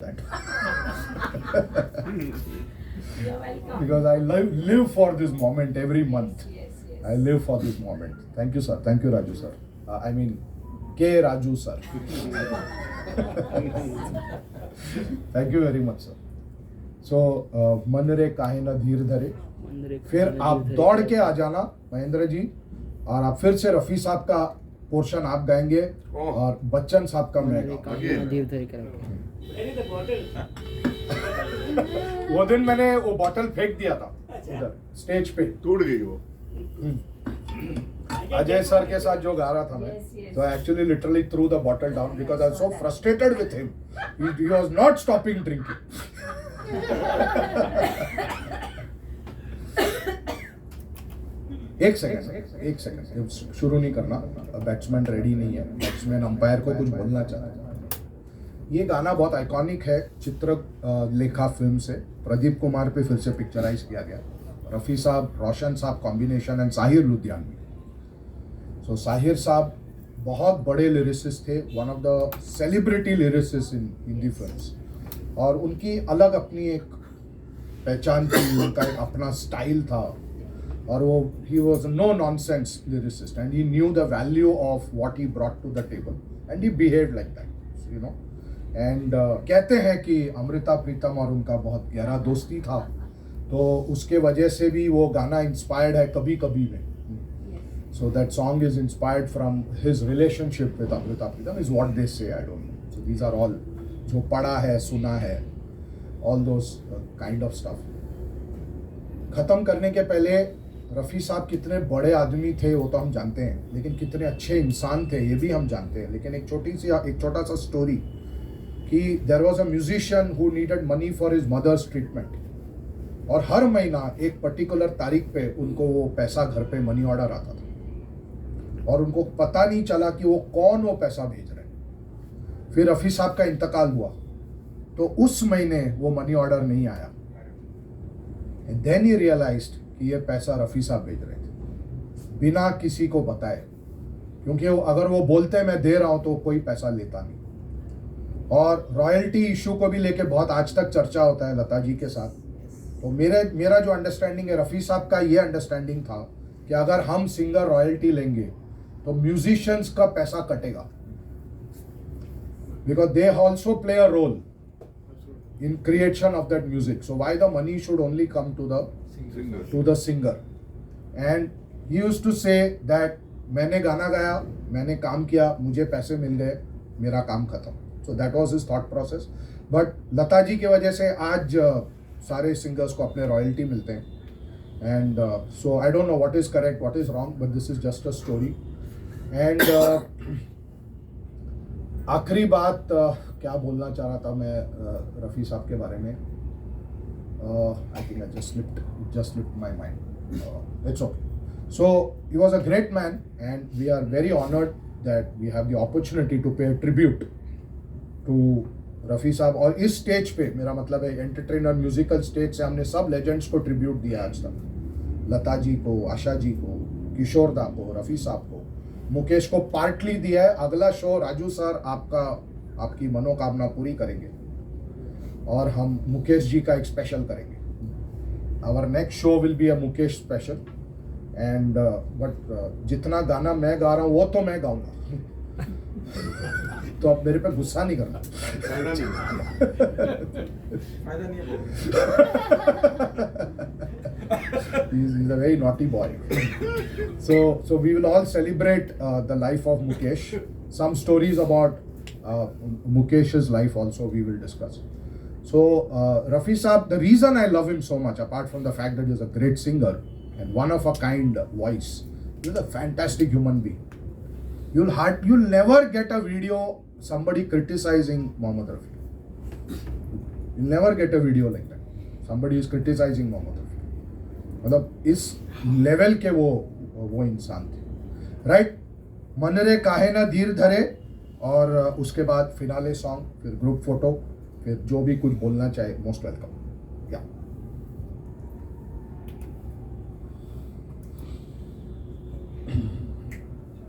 that. You're welcome. Because I live for this moment every month. Yes. I live for this moment. Thank you, sir. Thank you, Raju, sir. I mean, K. Raju, sir. Thank you very much, sir. So, मन रे काहे ना धीर धरे, फिर आप दौड़ के आ जाना महेंद्र जी, और आप फिर से रफी साहब का पोर्शन आप गाएंगे और बच्चन साहब का मैं गाऊंगा। वो दिन मैंने वो बॉटल फेंक दिया था उधर स्टेज पे, टूट गई वो। अजय सर के साथ जो गा रहा था मैं, so I actually literally threw the bottle down because I was so frustrated with him. He was not stopping drinking. एक सेकंड शुरू नहीं करना, बैट्समैन रेडी नहीं है, बैट्समैन अंपायर को कुछ बोलना चाह रहा है। ये गाना बहुत आइकॉनिक है, चित्रलेखा फिल्म से प्रदीप कुमार पे फिर से पिक्चराइज किया गया। रफ़ी साहब, रोशन साहब कॉम्बिनेशन एंड साहिर लुधियानवी। सो साहिर साहब बहुत बड़े लिरिसिस्ट थे, one of the celebrity lyricist in Hindi films, और उनकी अलग अपनी एक पहचान थी, उनका एक अपना स्टाइल था, और वो he was no nonsense lyricist and he knew the value of what he brought to the table and he behaved like that, you know. And कहते हैं कि अमृता प्रीतम और उनका बहुत गहरा दोस्ती था, तो उसके वजह से भी वो गाना इंस्पायर्ड है कभी कभी में। So that song is inspired from his relationship with Amrita Pritam is what they say, I don't know. So these are all जो पढ़ा है, सुना है, all those kind of stuff. ख़त्म करने के पहले रफ़ी साहब कितने बड़े आदमी थे वो तो हम जानते हैं, लेकिन कितने अच्छे इंसान थे ये भी हम जानते हैं। लेकिन एक छोटा सा स्टोरी कि there was a musician who needed money for his mother's treatment, और हर महीना एक पर्टिकुलर तारीख पे उनको वो पैसा घर पे मनी ऑर्डर आता था, और उनको पता नहीं चला कि वो कौन वो पैसा भेज रहे हैं। फिर रफ़ी साहब का इंतकाल हुआ तो उस महीने वो मनी ऑर्डर नहीं आया, एंड देन ही रियलाइज्ड कि ये पैसा रफ़ी साहब भेज रहे थे बिना किसी को बताए, क्योंकि वो अगर वो बोलते मैं दे रहा हूँ तो कोई पैसा लेता नहीं। और रॉयल्टी इशू को भी लेके बहुत आज तक चर्चा होता है लता जी के साथ। तो मेरा जो अंडरस्टैंडिंग है, रफ़ी साहब का ये अंडरस्टैंडिंग था कि अगर हम सिंगर रॉयल्टी लेंगे तो म्यूजिशियंस का पैसा कटेगा, because they also play a role in creation of that music. So why the money should only come to the singer. And he used to say that मैंने गाना गाया, मैंने काम किया, मुझे पैसे मिल गए, मेरा काम खत्म। So that was his thought process. But Lata ji की वजह से आज सारे सिंगर्स को अपने रॉयल्टी मिलते हैं, and so I don't know what is correct what is wrong, but this is just a story. And आखिरी बात क्या बोलना चाह रहा था मैं रफ़ी साहब के बारे में, I think I just slipped my mind, it's okay. So he was a great man and we are very honoured that we have the opportunity to pay tribute to Rafi sahab. और इस स्टेज पे मेरा मतलब है एंटरटेनर म्यूजिकल स्टेज से हमने सब legends को ट्रिब्यूट दिया आज तक, लता जी को, आशा जी को, किशोर दा को, रफ़ी साहब को, मुकेश को पार्टली दिया है। अगला शो राजू सर आपकी मनोकामना पूरी करेंगे और हम मुकेश जी का एक स्पेशल करेंगे। Our next show will be a Mukesh special, and but जितना गाना मैं गा रहा हूँ वो तो मैं गाऊंगा तो अब मेरे पे गुस्सा नहीं करना। फायदा नहीं है। He's a very naughty boy. So we will all celebrate the life of Mukesh. Some stories about Mukesh's life also we will discuss. So Raffi Saab, the reason I love him so much, apart from the fact that he's a great singer and one of a kind voice, he's a fantastic human being. You'll never get a video somebody criticizing Mohammad Rafi. You'll never get a video like that. Somebody is criticizing Mohammad Rafi. मतलब इस level के वो इंसान थे, right. मन रे काहे ना धीर धरे, और उसके बाद फिनाले सॉन्ग, फिर ग्रुप फोटो, फिर जो भी कुछ बोलना चाहे, मोस्ट वेलकम।